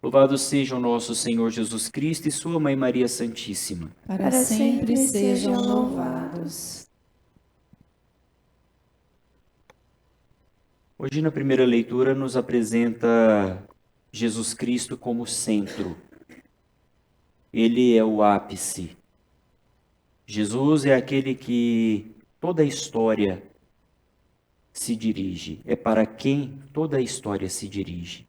Louvado seja o nosso Senhor Jesus Cristo e sua Mãe Maria Santíssima. Para sempre sejam louvados. Hoje, na primeira leitura, nos apresenta Jesus Cristo como centro. Ele é o ápice. Jesus é aquele que toda a história se dirige. É para quem toda a história se dirige.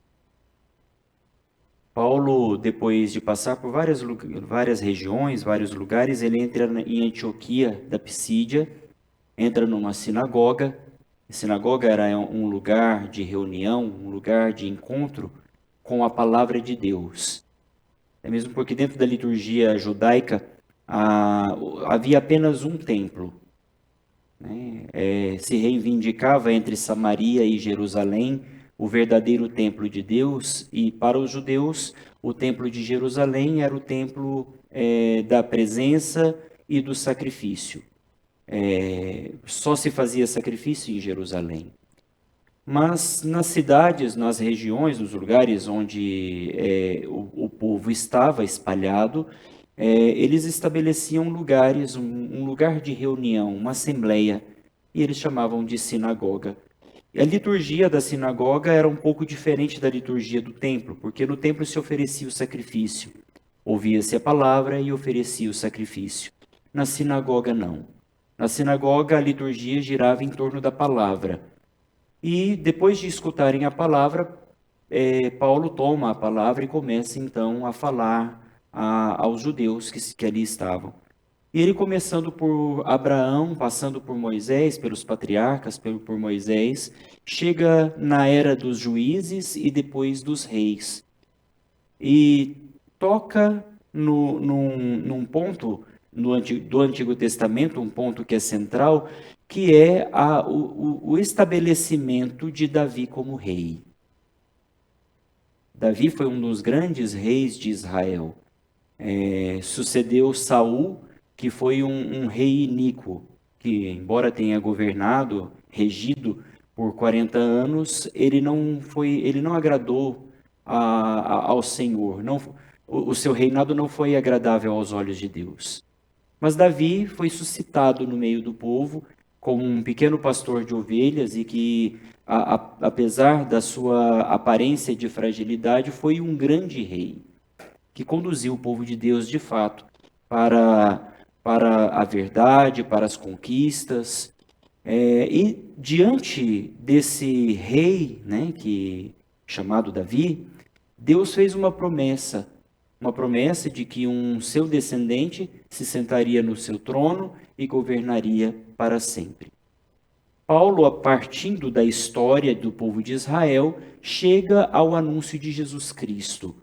Paulo, depois de passar por várias regiões, vários lugares, ele entra em Antioquia da Pisídia, entra numa sinagoga. A sinagoga era um lugar de reunião, um lugar de encontro com a palavra de Deus. É mesmo porque dentro da liturgia judaica havia apenas um templo, né? Se reivindicava entre Samaria e Jerusalém o verdadeiro templo de Deus, e para os judeus o templo de Jerusalém era o templo da presença e do sacrifício. Só se fazia sacrifício em Jerusalém. Mas nas cidades, nas regiões, nos lugares onde o povo estava espalhado, eles estabeleciam lugares, um lugar de reunião, uma assembleia, e eles chamavam de sinagoga. E a liturgia da sinagoga era um pouco diferente da liturgia do templo, porque no templo se oferecia o sacrifício, ouvia-se a palavra e oferecia o sacrifício. Na sinagoga, não. Na sinagoga, a liturgia girava em torno da palavra. E depois de escutarem a palavra, Paulo toma a palavra e começa então a falar aos judeus que ali estavam. E ele começando por Abraão, passando por Moisés, pelos patriarcas, por Moisés, chega na era dos juízes e depois dos reis. E toca num ponto do Antigo Testamento, um ponto que é central, que é o estabelecimento de Davi como rei. Davi foi um dos grandes reis de Israel. Sucedeu Saul, que foi um rei iníquo, que embora tenha governado, regido por 40 anos, ele não agradou ao Senhor. O seu reinado não foi agradável aos olhos de Deus. Mas Davi foi suscitado no meio do povo como um pequeno pastor de ovelhas e que, apesar da sua aparência de fragilidade, foi um grande rei que conduziu o povo de Deus de fato para a verdade, para as conquistas. E diante desse rei, né, chamado Davi, Deus fez uma promessa de que um seu descendente se sentaria no seu trono e governaria para sempre. Paulo, partindo da história do povo de Israel, chega ao anúncio de Jesus Cristo.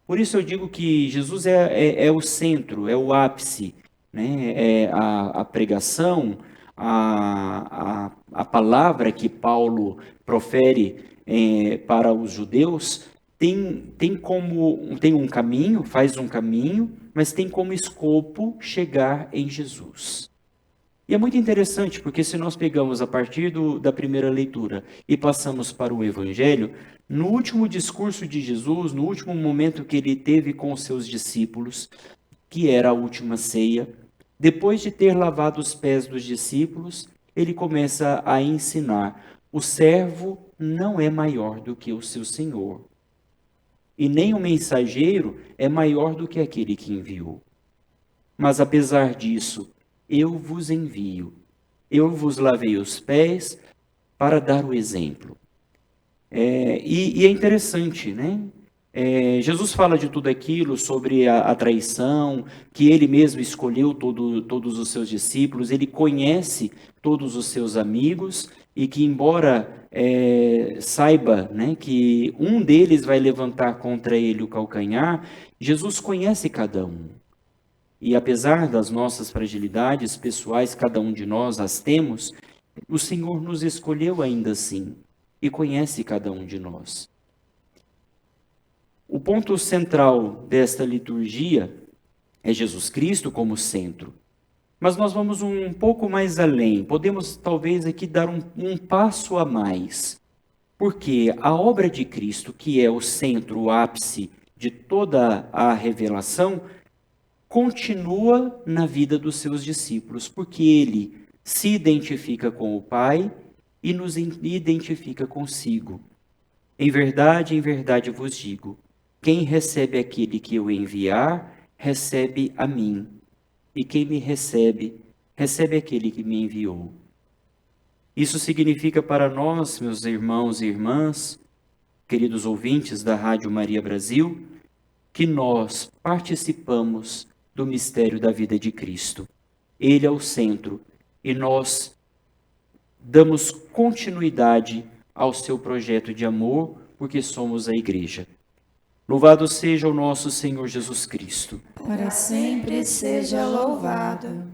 Por isso eu digo que Jesus é o centro, é o ápice, né? A pregação, a palavra que Paulo profere para os judeus tem um caminho, faz um caminho, mas tem como escopo chegar em Jesus. E é muito interessante, porque se nós pegamos a partir da primeira leitura e passamos para o Evangelho, no último discurso de Jesus, no último momento que ele teve com os seus discípulos, que era a última ceia, depois de ter lavado os pés dos discípulos, ele começa a ensinar: o servo não é maior do que o seu senhor, e nem o mensageiro é maior do que aquele que enviou. Mas apesar disso, eu vos envio, eu vos lavei os pés para dar o exemplo. E é interessante, né? Jesus fala de tudo aquilo, sobre a traição, que ele mesmo escolheu todos os seus discípulos, ele conhece todos os seus amigos, e que embora saiba, né, que um deles vai levantar contra ele o calcanhar, Jesus conhece cada um. E apesar das nossas fragilidades pessoais, cada um de nós as temos, o Senhor nos escolheu ainda assim e conhece cada um de nós. O ponto central desta liturgia é Jesus Cristo como centro. Mas nós vamos um pouco mais além. Podemos talvez aqui dar um passo a mais. Porque a obra de Cristo, que é o centro, o ápice de toda a revelação, continua na vida dos seus discípulos, porque ele se identifica com o Pai e nos identifica consigo. Em verdade vos digo, quem recebe aquele que eu enviar, recebe a mim. E quem me recebe, recebe aquele que me enviou. Isso significa para nós, meus irmãos e irmãs, queridos ouvintes da Rádio Maria Brasil, que nós participamos do mistério da vida de Cristo. Ele é o centro e nós damos continuidade ao seu projeto de amor, porque somos a Igreja. Louvado seja o nosso Senhor Jesus Cristo. Para sempre seja louvado.